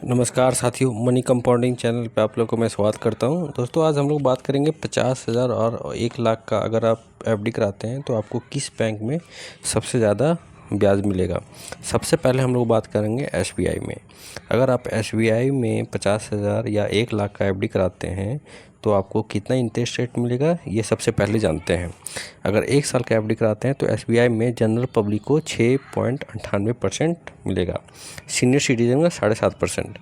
नमस्कार साथियों, money compounding channel पे आप लोग को मैं स्वागत करता हूं। दोस्तों, आज हम लोग बात करेंगे 50,000 और 1 लाख का अगर आप एफडी कराते हैं तो आपको किस बैंक में सबसे ज़्यादा ब्याज मिलेगा। सबसे पहले हम लोग बात करेंगे एसबीआई में। अगर आप एसबीआई में 50,000 या 1 लाख का एफडी कराते हैं तो आपको कितना इंटरेस्ट रेट मिलेगा, ये सबसे पहले जानते हैं। अगर 1 साल का एफडी कराते हैं तो एसबीआई में जनरल पब्लिक को 6.98% मिलेगा, सीनियर सिटीजन का 7.5%,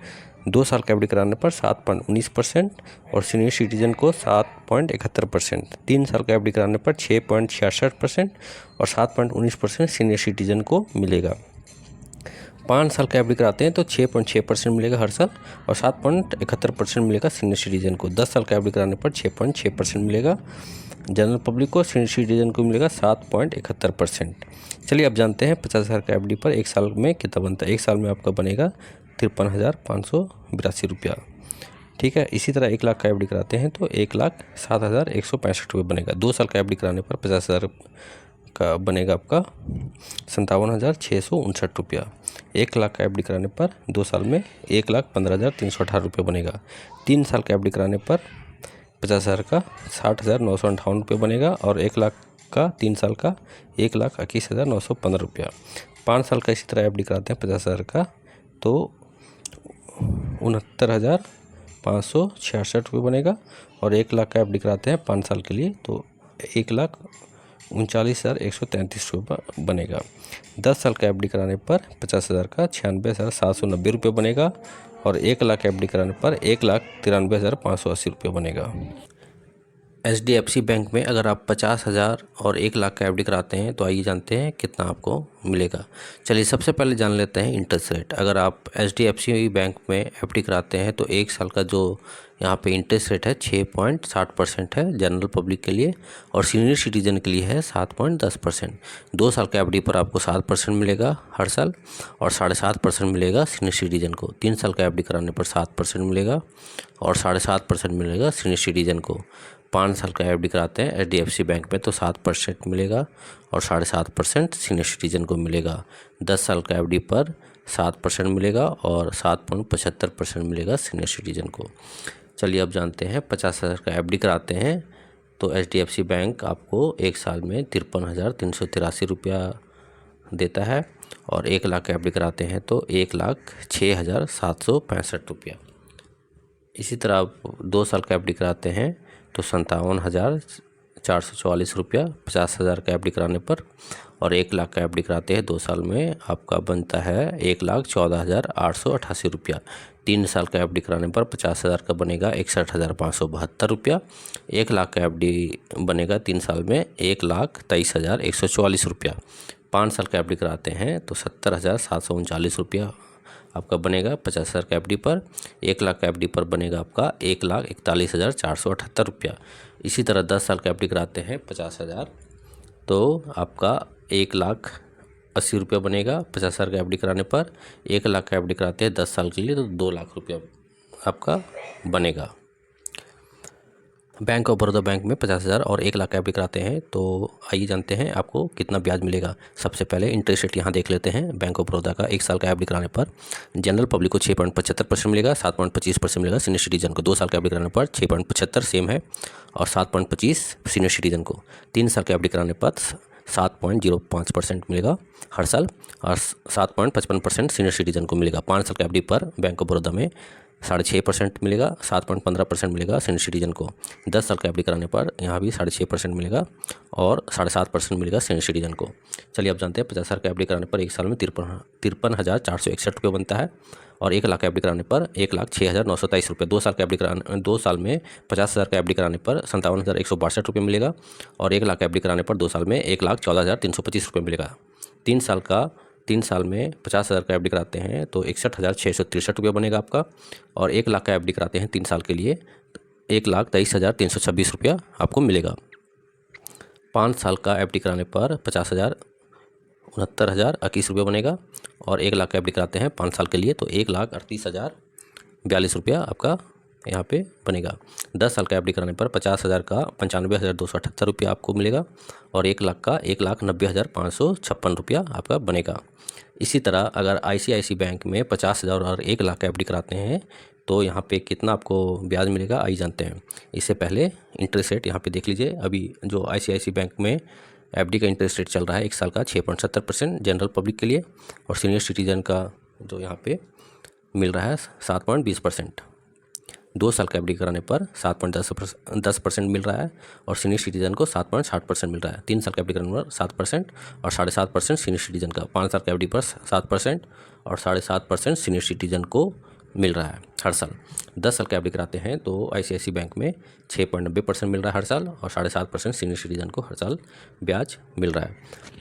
2 साल का एफडी कराने पर 7.19% और सीनियर सिटीजन को 7.71%, 3 साल का एफडी कराने पर 6.66% और 7.19% सीनियर सिटीजन को मिलेगा। 5 साल का एफडी कराते हैं तो 6.6% मिलेगा हर साल और 7.71% मिलेगा सीनियर सिटीजन को। 10 साल का एफडी कराने पर 6.6% मिलेगा जनरल पब्लिक को, सीनियर सिटीजन को मिलेगा 7.71%। चलिए अब जानते हैं 50,000 का एफडी पर 1 साल में कितना बनता है। 1 साल में आपका बनेगा 53,582 रुपया। ठीक है। इसी तरह 1 लाख का एफडी कराते हैं तो 1,07,165 रुपये बनेगा। 2 साल का एफडी कराने पर 50,000 का बनेगा आपका 57,659 रुपया। 1 लाख का एफडी कराने पर 2 साल में 1,15,318 रुपये बनेगा। 3 साल का एफडी कराने पर 50,000 का 60,958 रुपये बनेगा और 1 लाख का 3 साल का 1,21,915 रुपया। 5 साल का इसी तरह एफडी कराते हैं 50,000 का तो 69,566 रुपये बनेगा और 1 लाख का एफडी कराते हैं 5 साल के लिए तो 1,39,133 रुपये बनेगा। 10 साल का एफडी कराने पर 50,000 का 96,790 रुपये बनेगा और 1 लाख एफडी कराने पर 1,93,580 रुपये बनेगा। एचडीएफसी बैंक में अगर आप 50,000 और 1 लाख का एफडी कराते हैं तो आइए जानते हैं कितना आपको मिलेगा। चलिए सबसे पहले जान लेते हैं इंटरेस्ट रेट। अगर आप एचडीएफसी बैंक में एफडी कराते हैं तो 1 साल का जो यहाँ पे इंटरेस्ट रेट है 6.60% है जनरल पब्लिक के लिए और सीनियर सिटीजन के लिए है 7.10%। 2 साल का एफडी पर आपको 7% मिलेगा हर साल और 7.5% मिलेगा सीनियर सिटीजन को। 3 साल का एफडी कराने पर 7% मिलेगा और 7.5% मिलेगा सीनियर सिटीजन को। 5 साल का एफडी कराते हैं एचडीएफसी बैंक में तो 7% मिलेगा और 7.5% सीनियर सिटीजन को मिलेगा। 10 साल का एफडी पर 7% मिलेगा और 7.75% मिलेगा सीनियर सिटीजन को। चलिए अब जानते हैं 50,000 का एफडी कराते हैं तो एचडीएफसी बैंक आपको 1 साल में 53,383 रुपया देता है और 1 लाख का एफडी कराते हैं तो 1,06,765 रुपया। इसी तरह आप 2 साल का एफडी कराते हैं तो 57,444 रुपया 50,000 का एफडी कराने पर और 1 लाख का एफडी कराते हैं 2 साल में आपका बनता है 1,14,888 रुपया। 3 साल का एफडी कराने पर 50,000 का बनेगा 61,572 रुपया। 1 लाख का एफडी बनेगा 3 साल में 1,23,144 रुपया। 5 साल का एफडी कराते हैं तो 70,739 रुपया आपका बनेगा 50,000 का एफडी पर। 1 लाख का एफडी पर बनेगा आपका 1,41,478 रुपया। इसी तरह 10 साल का एफडी कराते हैं 50,000 तो आपका 1,80,000 रुपया बनेगा 50,000 का एफडी कराने पर। 1 लाख का एफडी कराते हैं 10 साल के लिए तो 2 लाख रुपया आपका बनेगा। बैंक ऑफ बड़ौदा बैंक में 50,000 और 1 लाख का एफडी कराते हैं तो आइए जानते हैं आपको कितना ब्याज मिलेगा। सबसे पहले इंटरेस्ट रेट यहाँ देख लेते हैं। बैंक ऑफ बड़ौदा का 1 साल का एफडी कराने पर जनरल पब्लिक को 6.75% मिलेगा, 7.25% मिलेगा सीनियर सिटीजन को। 2 साल का एफडी कराने पर 6.75 सेम है और 7.25 सीनियर सिटीजन को। 3 साल का एफडी कराने पर 7.05% मिलेगा हर साल और 7.55% सीनियर सिटीजन को मिलेगा। 5 साल का एफडी पर बैंक ऑफ बड़ौदा में 6.5% मिलेगा, 7.15% मिलेगा सीनियर सिटीजन को। 10 साल का एफडी कराने पर यहाँ भी 6.5% मिलेगा और 7.5% मिलेगा सीनियर सिटीजन को। चलिए अब जानते हैं 50,000 का एफडी कराने पर 1 साल में 53,461 रुपये बनता है और 1 लाख का एफडी कराने पर 1,06,923 रुपये। 2 साल का एफडी कराने 2 साल में 50,000 का एफडी कराने पर 57,162 रुपये मिलेगा और 1 लाख का एफडी कराने पर 2 साल में 1,14,325 रुपये मिलेगा। 3 साल में 50,000 का एफडी कराते हैं तो 61,663 रुपये बनेगा आपका और 1 लाख का एफडी कराते हैं 3 साल के लिए 1,23,326 रुपया आपको मिलेगा। 5 साल का एफडी कराने पर 50,000 69,021 रुपये बनेगा और 1 लाख का एफडी कराते हैं 5 साल के लिए तो 1,38,042 रुपया आपका यहाँ पे बनेगा। 10 साल का एफडी कराने पर 50,000 का 95,278 रुपया आपको मिलेगा और 1 लाख का 1,90,556 रुपया आपका बनेगा। इसी तरह अगर ICICI बैंक में 50,000 और 1 लाख का एफडी कराते हैं तो यहाँ पे कितना आपको ब्याज मिलेगा आइए जानते हैं। इससे पहले इंटरेस्ट रेट यहाँ पे देख लीजिए। अभी जो ICICI बैंक में एफडी का इंटरेस्ट रेट चल रहा है 1 साल का 6.70% जनरल पब्लिक के लिए, और सीनियर सिटीजन का जो यहाँ पे मिल रहा है 7.20%। 2 साल का एफडी कराने पर 7.10% मिल रहा है और सीनियर सिटीजन को 7.60% मिल रहा है। 3 साल का एफडी कराने पर 7% और 7.5% सीनियर सिटीजन का। 5 साल का एफडी पर 7% और 7.5% सीनियर सिटीजन को मिल रहा है हर साल। 10 साल का एफडी कराते हैं तो ICICI बैंक में 6.90% मिल रहा है हर साल और 7.5% सीनियर सिटीजन को हर साल ब्याज मिल रहा है।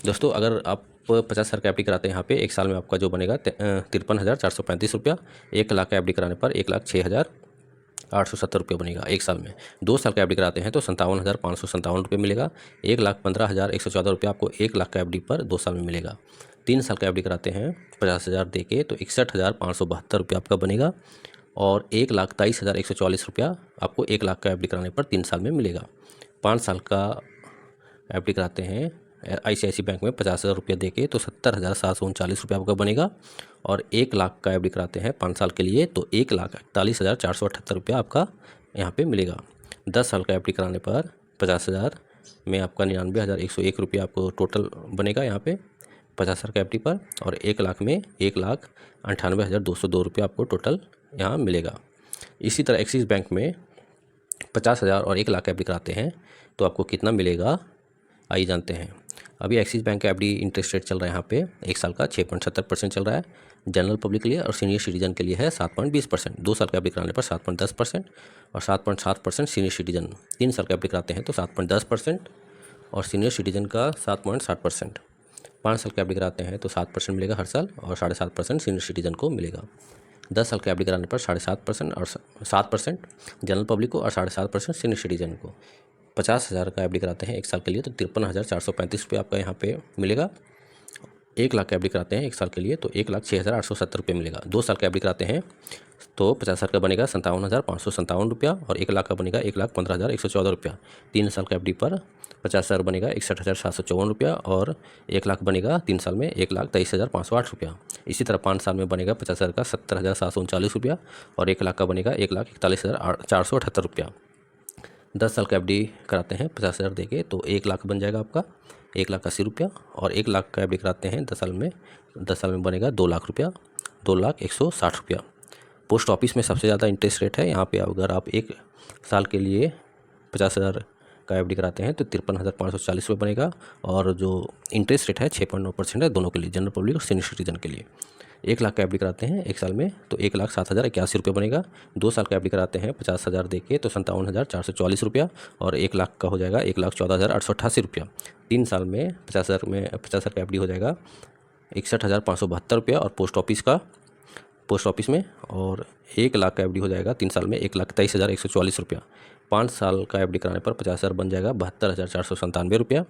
दोस्तों अगर आप 50 साल का एफडी कराते हैं यहाँ पे 1 साल में आपका जो बनेगा 53,435 रुपया। 1 लाख का एफडी कराने पर 1,06,870 रुपये बनेगा 1 साल में। 2 साल का एफडी कराते हैं तो 57,557 रुपये मिलेगा। 1,15,114 रुपये आपको 1 लाख का एफडी पर 2 साल में मिलेगा। 3 साल का एफडी कराते हैं 50,000 दे के तो 61,572 रुपये आपका बनेगा और 1,23,144 रुपया आपको 1 लाख का एफडी कराने पर 3 साल में मिलेगा। 5 साल का एफडी कराते हैं ICICI बैंक में 50,000 रुपया दे के तो 70,739 रुपये आपका बनेगा और 1 लाख का एफडी कराते हैं 5 साल के लिए तो 1,41,478 रुपया आपका यहाँ पे मिलेगा। 10 साल का एफडी कराने पर 50,000 में आपका 99,101 रुपया आपको टोटल बनेगा यहाँ पे 50 साल का एफडी पर, और 1 लाख में 1,98,202 रुपया आपको टोटल यहाँ मिलेगा। इसी तरह एक्सिस बैंक में 50,000 और 1 लाख का एफडी कराते हैं तो आपको कितना मिलेगा आइए जानते हैं। अभी एक्सिस बैंक का एफडी इंटरेस्ट रेट चल रहा है यहाँ पे 1 साल का 6.70% चल रहा है जनरल पब्लिक के लिए और सीनियर सिटीजन के लिए है 7.20%। 2 साल का एफडी कराने पर 7.10% और 7.7% सीनियर सिटीजन। 3 साल का एफडी कराते हैं तो 7.10% और सीनियर सिटीजन का 7.60%। 5 साल का एफडी कराते हैं तो 7% मिलेगा हर साल और 7.5% सीनियर सिटीजन को मिलेगा। 10 साल का एफडी कराने पर 7.5% और 7% जनरल पब्लिक को और 7.5% सीनियर सिटीजन को। 50,000 का एफडी कराते हैं 1 साल के लिए तो 53,435 रुपये आपका यहाँ पे मिलेगा। 1 लाख का एफडी कराते हैं 1 साल के लिए तो 1,06,870 रुपये मिलेगा। 2 साल का एफडी कराते हैं तो 50 साल का बनेगा 57,557 रुपया और 1 लाख का बनेगा 1,15,114 रुपया। 3 साल का एफडी पर 50,000 बनेगा 61,754 रुपया और 1 लाख बनेगा 3 साल में 1,23,508 रुपया। इसी तरह 5 साल में बनेगा 50,000 का 70,739 रुपया और 1 लाख का बनेगा 1,41,478 रुपया। 10 साल का एफडी कराते हैं 50,000 दे के तो 1 लाख बन जाएगा आपका 1,80,000 रुपया और 1 लाख का एफडी कराते हैं 10 साल में बनेगा 2 लाख रुपया 2,01,60 रुपया। पोस्ट ऑफिस में सबसे ज़्यादा इंटरेस्ट रेट है यहाँ पे। अगर आप 1 साल के लिए 50,000 का एफडी कराते हैं तो 53,540 रुपये बनेगा और जो इंटरेस्ट रेट है 6.9% है दोनों के लिए, जनरल पब्लिक और सीनियर सिटीजन के लिए। 1 लाख का एफडी कराते हैं 1 साल में तो 1,07,081 रुपये बनेगा। 2 साल का एफडी कराते हैं 50,000 दे के तो 57,444 रुपया और 1 लाख का हो जाएगा 1,14,888 रुपया। 3 साल में 50,000 का एफडी हो जाएगा 61,572 रुपया और पोस्ट ऑफिस में, और 1 लाख का एफडी हो जाएगा 3 साल में 1,23,144 रुपया। 5 साल का एफडी कराने पर 50,000 बन जाएगा 72,497 रुपया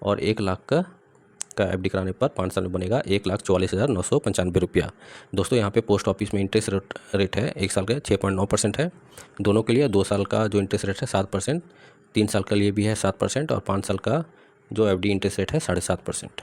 और 1 लाख का एफडी कराने पर 5 साल में बनेगा 1,44,995 रुपया। दोस्तों यहाँ पे पोस्ट ऑफिस में इंटरेस्ट रेट है 1 साल का 6.9% है दोनों के लिए। 2 साल का जो इंटरेस्ट रेट है 7%, 3 साल के लिए भी है 7% और 5 साल का जो एफडी इंटरेस्ट रेट है 7.5%।